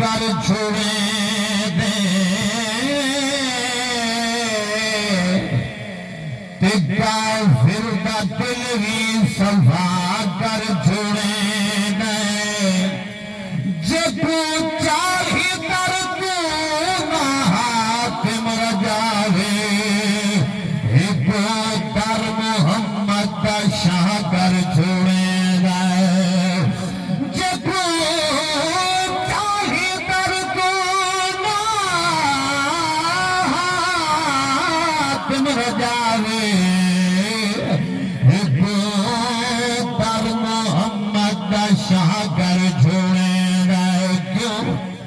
کر چھوڑے دے تے کافر دا دل بھی صفا کر چھوڑے دے جے کو چاہی در کو نہ حاکم رجاوے ایک در محمد دا شاہ کر چھوڑے دے جے کو چاہی در کو نہ حاکم رجاوے ایک در محمد دا شاہ کر چھوڑے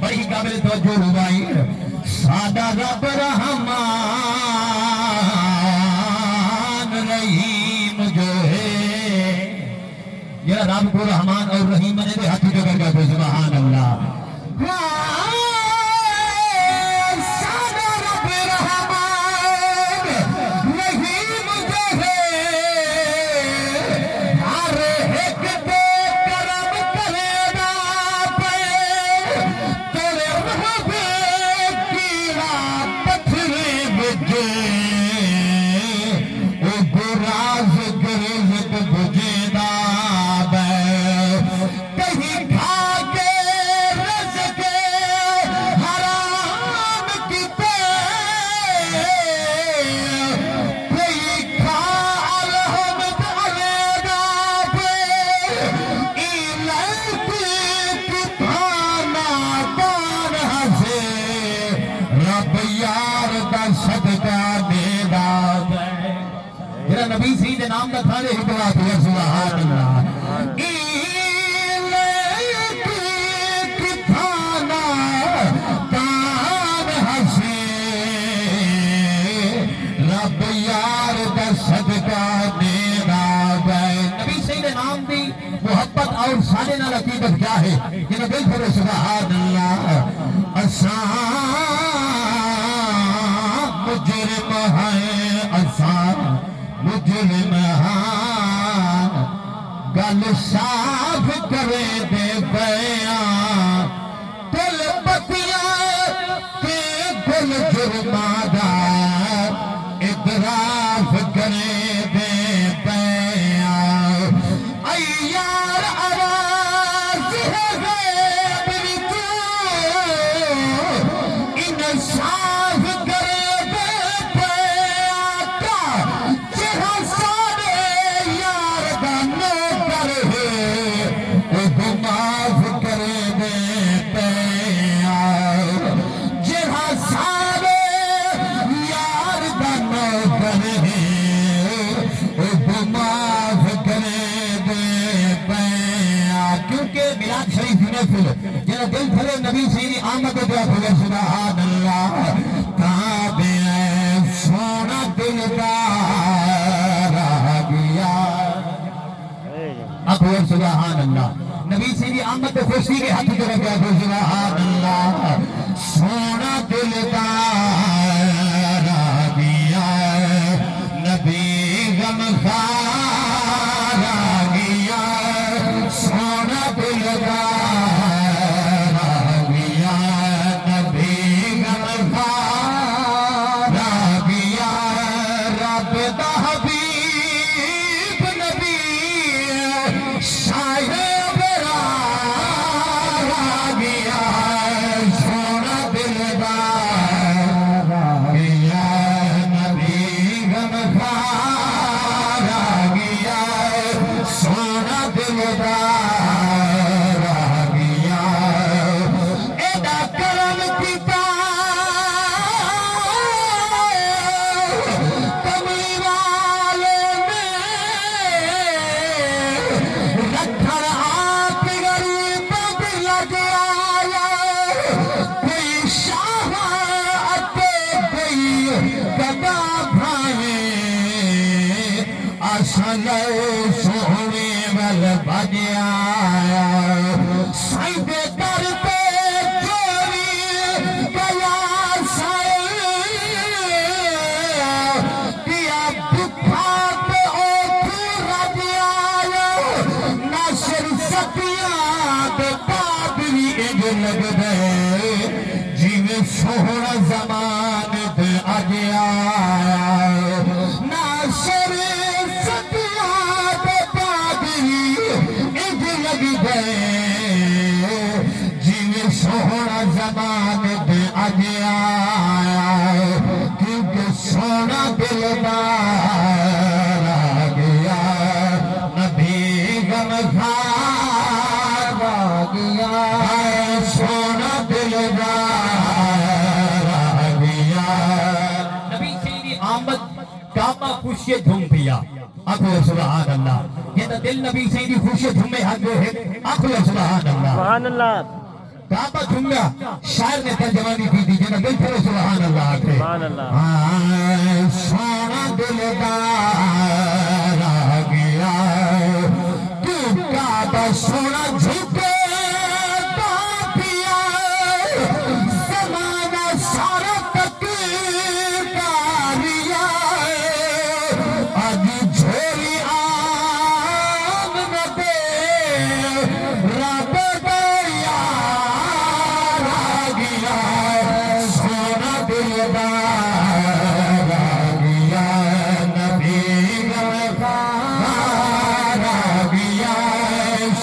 بڑی قابل توجہ ربائی سادہ رب رحمان رحیم جو ہے یہ رب کو رحمان اور رحیم نے دے ہاتھی جو کر گیا سبحان اللہ سادہ رب رحمان رحیم جو ہے ہر ایک پہ کرم کرے گا نبی سید نام دا تھانے حکمات یا سبحان اللہ کتھانا کان حسے رب یار دا صدقہ دینا بے نبی سید نام دی محبت اور سانے نال عقیدت کیا ہے کہ نبی فرو سبحان اللہ مجرم ہے مجرم ہاں گل صاف کرے دے بیان دل بتیاں تے گل جرمانہ اعتراف کرے دے بیان اے یار آواز ہے میری تو انصاف کرے دے بیان معاف کرے دے جہاں سارے یار دا نوکر ہے معاف کرے دے کیونکہ میلاد شریف نفل جنہاں دل بھرے نبی سیدی آمد دعا کھلے سبحان اللہ کعبے سونا دلدار آ گیا اکبر سبحان اللہ نبی سیدی آمد خوشی کے ہاتھ جو رکھا تو سبحان اللہ سونا دلدار آ گیا نبی غمخوار آ گیا سونا دلدار آ گیا نبی غمخوار آ گیا رب دا حبیب نبی شاہ سونے ول بجیا سائیں در پہ چوری گیا کیا بکھا پہ اوٹھ رجیا نشر سکیاں پادری اج لگ دے سوہنا زمان تے آگیا ناصر ستیاب پادری اج لگ گئے جی سوہنا زمان تے آگیا کیونکہ سونا دلدار آگیا نبی غمخوار آگیا سونا دلدار آگیا نبی سیدی آمد کعبہ خوشی جھوم پیا اکھو سبحان اللہ یہ تو دل نبی سیدی خوشی جھومے حق ہے اکھو سبحان اللہ سبحان اللہ کعبہ جھوم گیا شاعر نے ترجمانی کی تھی جنہا دل پھر سبحان اللہ آکھے سبحان اللہ سونا دلدار آگیا تو کعبہ سونا جھکے پیا زمانہ سارا تک کاریا آج جھولی آم ندے رب دیار آگیا سونا دلدار آگیا نبی غمخوار آگیا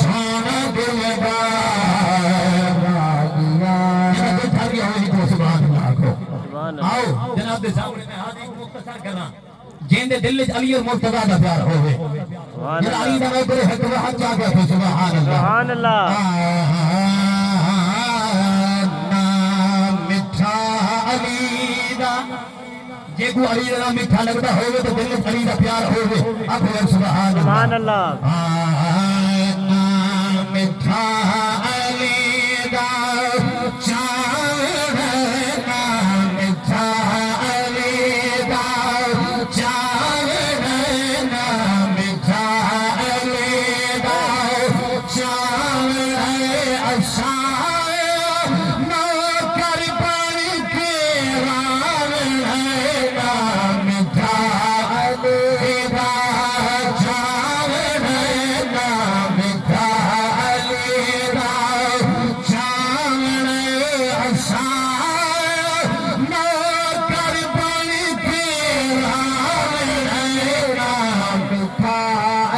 سونا دلدار آگیا جناب تھاری ہوئی کو سبحان اللہ کو سبحان اللہ آؤ جناب دے سامنے میں حاضر مختصر کرنا جن دے دل وچ علی اور مرتضی دا پیار ہوے سبحان جڑا اللہ علی دا نام کرے حق و حق جا کے سبحان اللہ سبحان اللہ نام میٹھا علی دا جے کو علی دا نام میٹھا لگدا ہوے تو دل وچ علی دا پیار ہوے آکھو سبحان سبحان اللہ اللہ نام میٹھا علی دا چاند نام میٹھا علی دا چاند نام میٹھا علی دا چاند اشار نوکر بن کے رام نام میٹھا علی دا چاند نام میٹھا علی دا چاند اشار نوکر بن کے رام نام میٹھا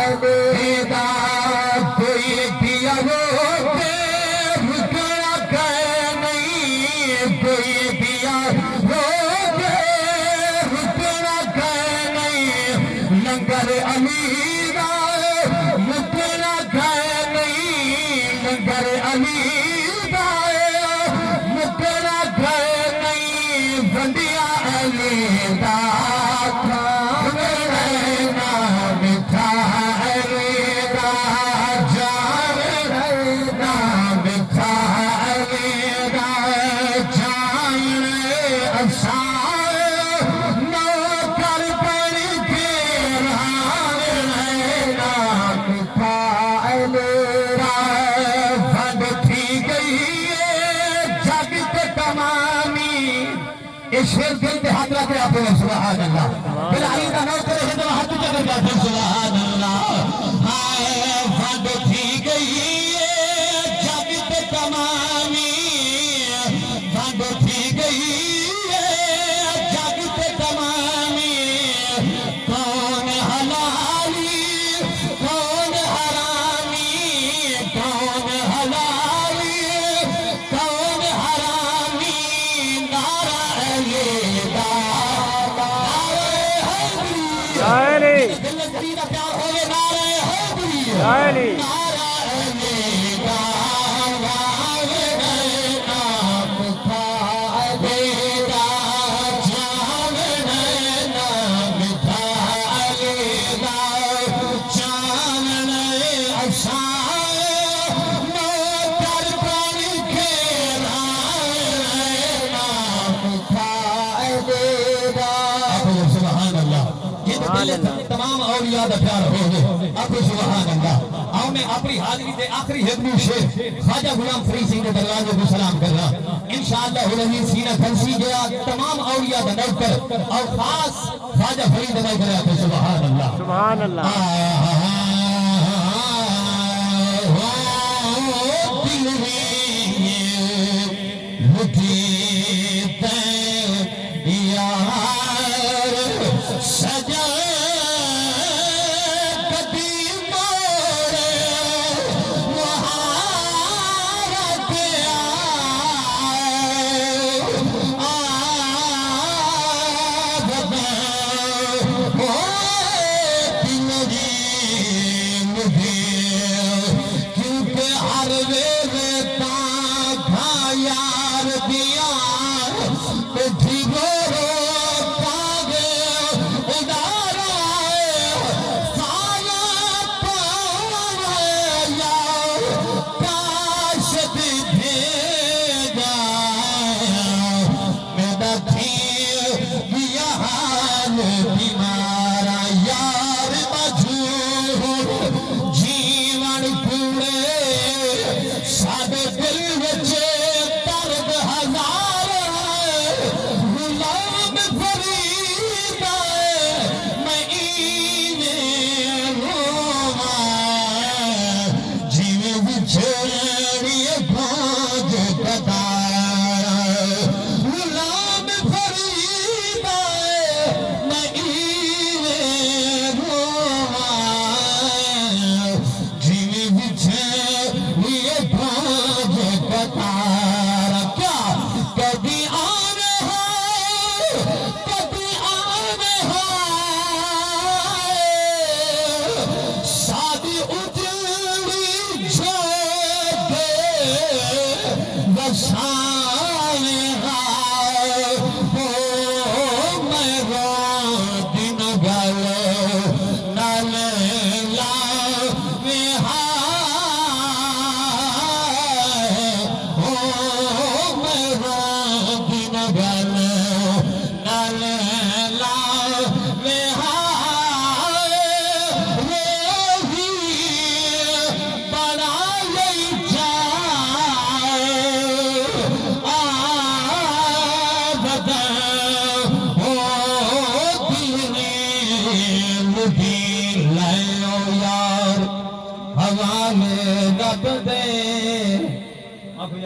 علی دا کوئی دیا وہ رکنا کہ نہیں کوئی دیا وہ رکنا کہ نہیں لنگر علی دا رکنا کہ نہیں لنگر علی دا رکنا کہ نہیں بندیا علی دا نام میٹھا علی دا جان نام میٹھا علی دا جان اشار نوکر بن کے رام نام میٹھا علی دا بند تھی گئی جگ تے تمامی یہ شیر دل دے ہاتھ رکھے آپ سبحان اللہ پھر علی دا نام کرے تو ہاتھ جگہ جاتے سبحان اللہ بند تھی گئی جگ تے تمامی بند تھی گئی جگ تے تمامی کون حلالی کون حرامی کون حلالی کون حرامی نعرہ علی دا نعرہ حیدری علی دل علی دا پیار ہوئے نعرہ حیدری علی نعرہ علی دا نام میٹھا علی دا جان نام میٹھا علی دا جان اشار نوکر بن کے نام میٹھا علی دا سبحان اللہ یہ تو دل سے تمام اولیاء دا پیار ہو گئے آپ سبحان اللہ آؤ میں اپنی حاضری دے آخری حکمی شیر خواجہ غلام فرید سنگھ کے درگاہ کو سلام کر رہا انشاءاللہ العزیز سینہ کھنسی گیا تمام اولیاء دا نوکر اور خاص خواجہ فرید ادا کرے آپ سبحان اللہ سبحان اللہ دل میں لٹھی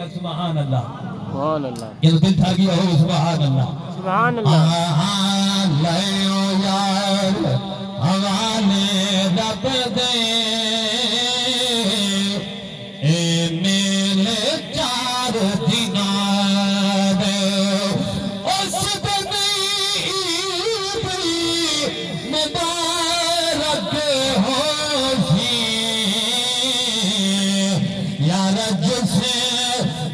سبحان اللہ سبحان اللہ یہ تو دل تھا گیا ہو سبحان اللہ سبحان اللہ لیو یار حوالے رب دے اے میلے چار دینار اس دن عید مبارک ہوشی یار جسے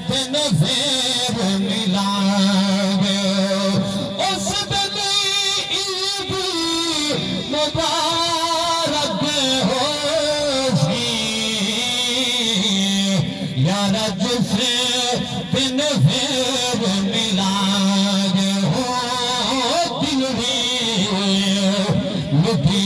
دن پھر ملائیں گے اس دن عید مبارک ہوشی یار جسے دن پھر ملائیں گے ہو دل بھی لٹھی